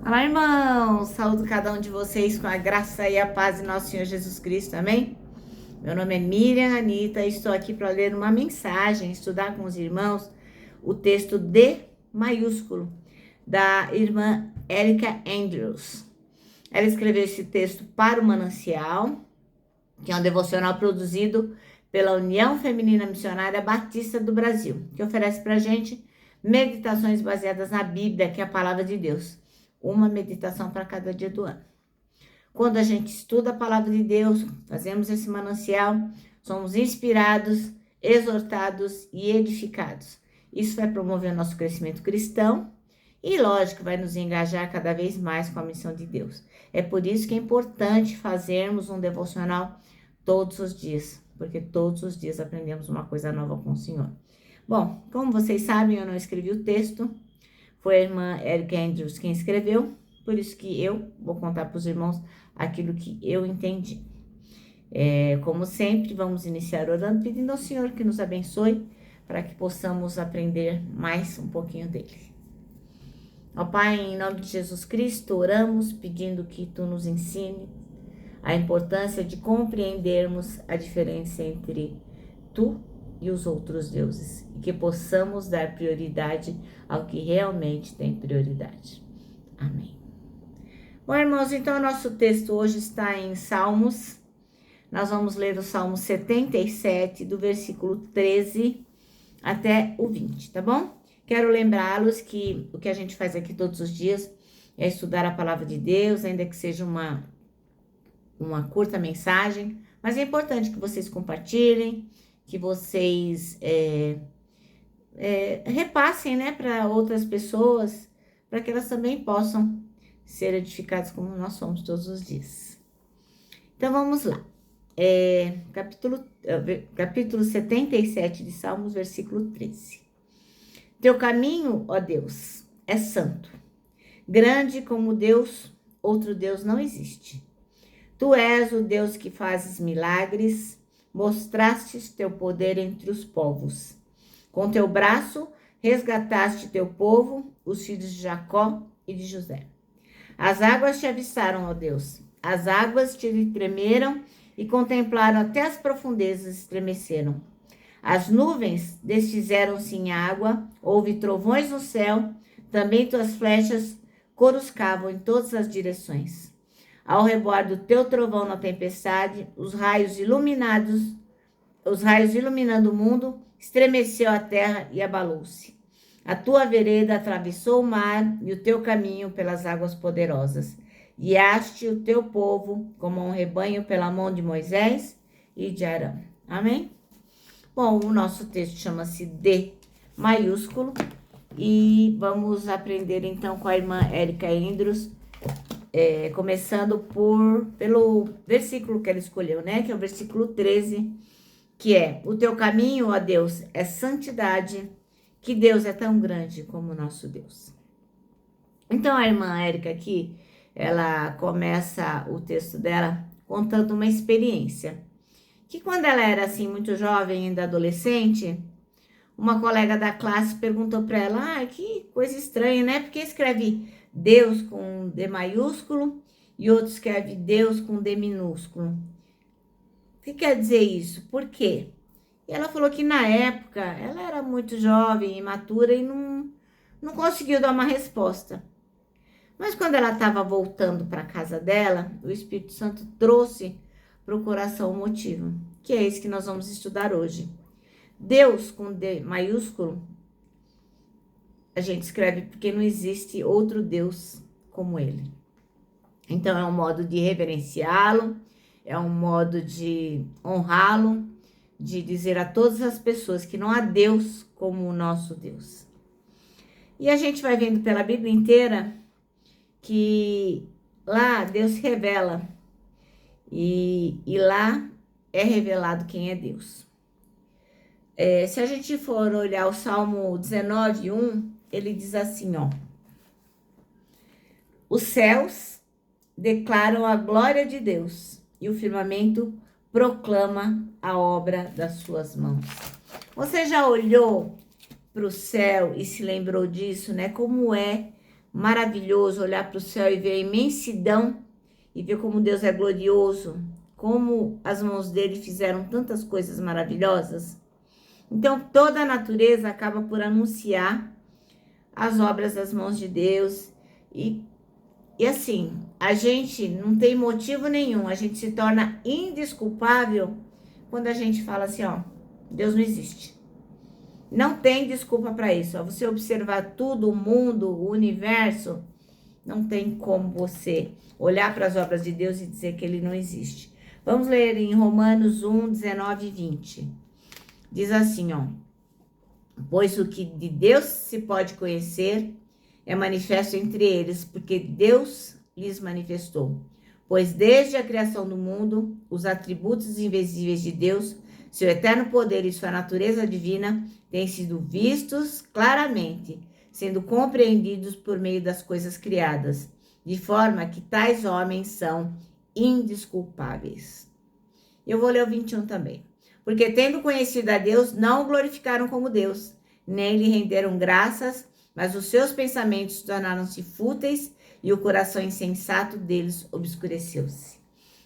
Olá, irmãos! Saúdo cada um de vocês com a graça e a paz de nosso Senhor Jesus Cristo, amém? Meu nome é Miriam Anita e estou aqui para ler uma mensagem, estudar com os irmãos o texto D maiúsculo da irmã Erika Andrews. Ela escreveu esse texto para o Manancial, que é um devocional produzido pela União Feminina Missionária Batista do Brasil, que oferece para a gente meditações baseadas na Bíblia, que é a palavra de Deus. Uma meditação para cada dia do ano. Quando a gente estuda a palavra de Deus, fazemos esse manancial, somos inspirados, exortados e edificados. Isso vai promover o nosso crescimento cristão e, lógico, vai nos engajar cada vez mais com a missão de Deus. É por isso que é importante fazermos um devocional todos os dias, porque todos os dias aprendemos uma coisa nova com o Senhor. Bom, como vocês sabem, eu não escrevi o texto, foi a irmã Erika Andrews quem escreveu, por isso que eu vou contar para os irmãos aquilo que eu entendi. Como sempre, vamos iniciar orando, pedindo ao Senhor que nos abençoe, para que possamos aprender mais um pouquinho dele. Ó Pai, em nome de Jesus Cristo, oramos pedindo que Tu nos ensine a importância de compreendermos a diferença entre Tu e os outros deuses, e que possamos dar prioridade ao que realmente tem prioridade. Amém. Bom, irmãos, então o nosso texto hoje está em Salmos. Nós vamos ler o Salmo 77, do versículo 13 até o 20, tá bom? Quero lembrá-los que o que a gente faz aqui todos os dias é estudar a palavra de Deus, ainda que seja uma curta mensagem, mas é importante que vocês compartilhem, que vocês repassem, né, para outras pessoas, para que elas também possam ser edificadas como nós somos todos os dias. Então vamos lá. Capítulo 77 de Salmos, versículo 13. Teu caminho, ó Deus, é santo. Grande como Deus, outro Deus não existe. Tu és o Deus que fazes milagres, mostrastes teu poder entre os povos. Com teu braço resgataste teu povo, os filhos de Jacó e de José. As águas te avistaram, ó Deus. As águas te tremeram e contemplaram até as profundezas estremeceram. As nuvens desfizeram-se em água, houve trovões no céu, também tuas flechas coruscavam em todas as direções. Ao redor do teu trovão na tempestade, os raios iluminando o mundo, estremeceu a terra e abalou-se. A tua vereda atravessou o mar e o teu caminho pelas águas poderosas. Guiaste o teu povo como um rebanho pela mão de Moisés e de Arão. Amém? Bom, o nosso texto chama-se D maiúsculo e vamos aprender então com a irmã Erika Andrews, começando pelo versículo que ela escolheu, né? Que é o versículo 13, que é: o teu caminho, ó Deus, é santidade, que Deus é tão grande como o nosso Deus. Então a irmã Erika aqui, ela começa o texto dela contando uma experiência, que quando ela era assim muito jovem, ainda adolescente, uma colega da classe perguntou para ela: que coisa estranha, né? Porque escreve Deus com D maiúsculo e outro escreve Deus com D minúsculo. O que quer dizer isso? Por quê? E ela falou que na época ela era muito jovem, imatura e não conseguiu dar uma resposta. Mas quando ela estava voltando para a casa dela, o Espírito Santo trouxe para o coração o motivo, que é esse que nós vamos estudar hoje. Deus com D maiúsculo, a gente escreve porque não existe outro Deus como ele. Então é um modo de reverenciá-lo, é um modo de honrá-lo, de dizer a todas as pessoas que não há Deus como o nosso Deus. E a gente vai vendo pela Bíblia inteira que lá Deus se revela e lá é revelado quem é Deus. Se a gente for olhar o Salmo 19, 1, ele diz assim, ó: os céus declaram a glória de Deus e o firmamento proclama a obra das suas mãos. Você já olhou para o céu e se lembrou disso, né? Como é maravilhoso olhar para o céu e ver a imensidão e ver como Deus é glorioso, como as mãos dele fizeram tantas coisas maravilhosas. Então, toda a natureza acaba por anunciar as obras das mãos de Deus. E assim, a gente não tem motivo nenhum, a gente se torna indesculpável quando a gente fala assim, ó, Deus não existe. Não tem desculpa para isso. Ó, você observar tudo, o mundo, o universo, não tem como você olhar para as obras de Deus e dizer que ele não existe. Vamos ler em Romanos 1, 19 e 20. Diz assim, ó. Pois o que de Deus se pode conhecer é manifesto entre eles, porque Deus lhes manifestou. Pois desde a criação do mundo, os atributos invisíveis de Deus, seu eterno poder e sua natureza divina, têm sido vistos claramente, sendo compreendidos por meio das coisas criadas, de forma que tais homens são indesculpáveis. Eu vou ler o 21 também. Porque tendo conhecido a Deus, não o glorificaram como Deus, nem lhe renderam graças, mas os seus pensamentos tornaram-se fúteis e o coração insensato deles obscureceu-se.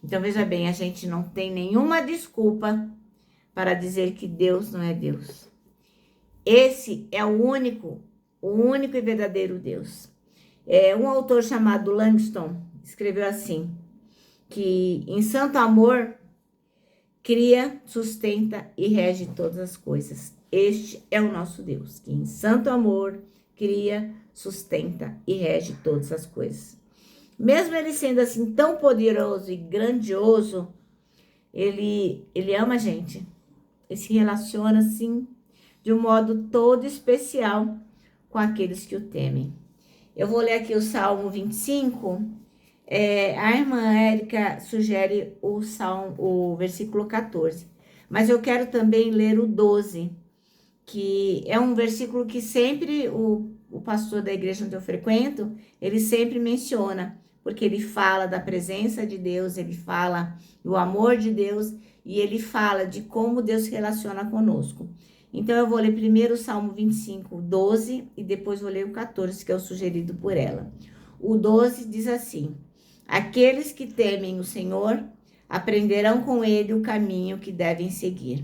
Então, veja bem, a gente não tem nenhuma desculpa para dizer que Deus não é Deus. Esse é o único e verdadeiro Deus. Um autor chamado Langston escreveu assim, que em santo amor cria, sustenta e rege todas as coisas. Este é o nosso Deus, que em santo amor cria, sustenta e rege todas as coisas. Mesmo ele sendo assim tão poderoso e grandioso, ele ama a gente. Ele se relaciona assim de um modo todo especial com aqueles que o temem. Eu vou ler aqui o Salmo 25. A irmã Érica sugere o versículo 14. Mas eu quero também ler o 12, que é um versículo que sempre o pastor da igreja onde eu frequento, ele sempre menciona, porque ele fala da presença de Deus, ele fala do amor de Deus e ele fala de como Deus se relaciona conosco. Então, eu vou ler primeiro o Salmo 25, 12 e depois vou ler o 14, que é o sugerido por ela. O 12 diz assim: aqueles que temem o Senhor aprenderão com ele o caminho que devem seguir.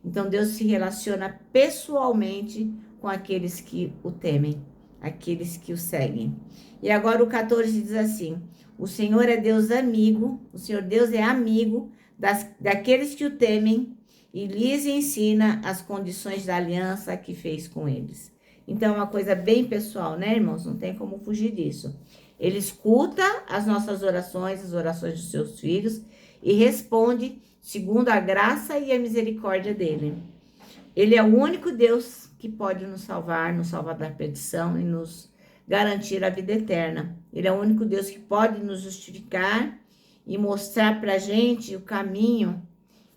Então, Deus se relaciona pessoalmente com aqueles que o temem, aqueles que o seguem. E agora o 14 diz assim: o Senhor é Deus amigo, o Senhor Deus é amigo daqueles que o temem e lhes ensina as condições da aliança que fez com eles. Então, é uma coisa bem pessoal, né, irmãos? Não tem como fugir disso. Ele escuta as nossas orações, as orações dos seus filhos e responde segundo a graça e a misericórdia dele. Ele é o único Deus que pode nos salvar da perdição e nos garantir a vida eterna. Ele é o único Deus que pode nos justificar e mostrar para a gente o caminho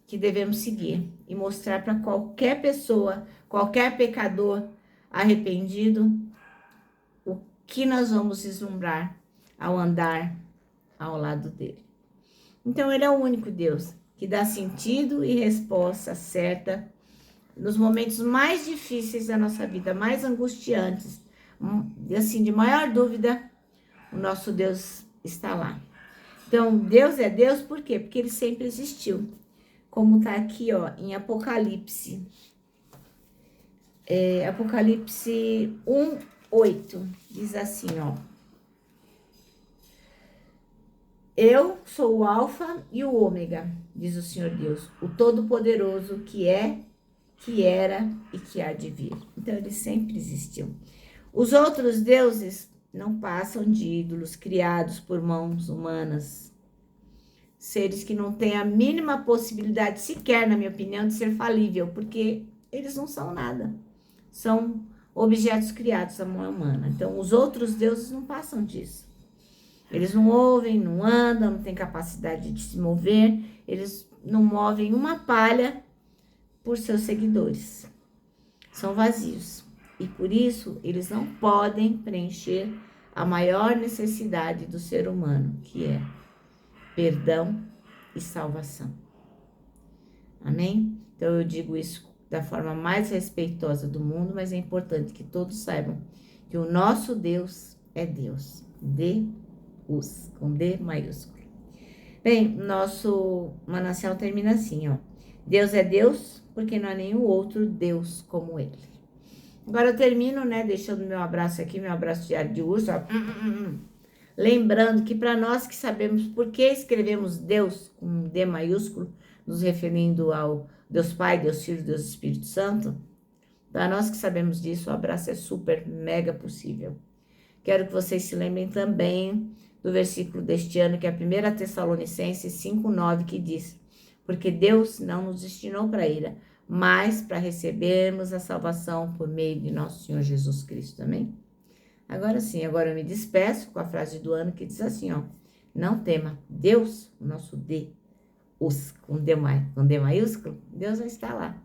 que devemos seguir. E mostrar para qualquer pessoa, qualquer pecador arrependido, o que nós vamos vislumbrar ao andar ao lado dele. Então, ele é o único Deus que dá sentido e resposta certa nos momentos mais difíceis da nossa vida, mais angustiantes, assim, de maior dúvida, o nosso Deus está lá. Então, Deus é Deus por quê? Porque ele sempre existiu. Como tá aqui, ó, em Apocalipse. Apocalipse 1, 8. Diz assim, ó. Eu sou o Alfa e o Ômega, diz o Senhor Deus, o Todo-Poderoso que é, que era e que há de vir. Então, ele sempre existiu. Os outros deuses não passam de ídolos criados por mãos humanas. Seres que não têm a mínima possibilidade, sequer, na minha opinião, de ser falível, porque eles não são nada. São objetos criados à mão humana. Então, os outros deuses não passam disso. Eles não ouvem, não andam, não têm capacidade de se mover. Eles não movem uma palha por seus seguidores. São vazios. E por isso, eles não podem preencher a maior necessidade do ser humano, que é perdão e salvação. Amém? Então, eu digo isso da forma mais respeitosa do mundo, mas é importante que todos saibam que o nosso Deus é Deus. Deus, com D maiúsculo. Bem, nosso manancial termina assim, ó. Deus é Deus, porque não há nenhum outro Deus como Ele. Agora eu termino, né, deixando meu abraço aqui, meu abraço diário de urso, ó. Lembrando que para nós que sabemos por que escrevemos Deus com um D maiúsculo, nos referindo ao Deus Pai, Deus Filho, Deus Espírito Santo, para nós que sabemos disso, o abraço é super, mega possível. Quero que vocês se lembrem também do versículo deste ano, que é 1 Tessalonicenses 5:9, que diz: porque Deus não nos destinou para a ira, mas para recebermos a salvação por meio de nosso Senhor Jesus Cristo. Amém? Agora sim, agora eu me despeço com a frase do ano que diz assim, ó: não tema, Deus, o nosso Deus, com D maiúsculo, Deus vai estar lá.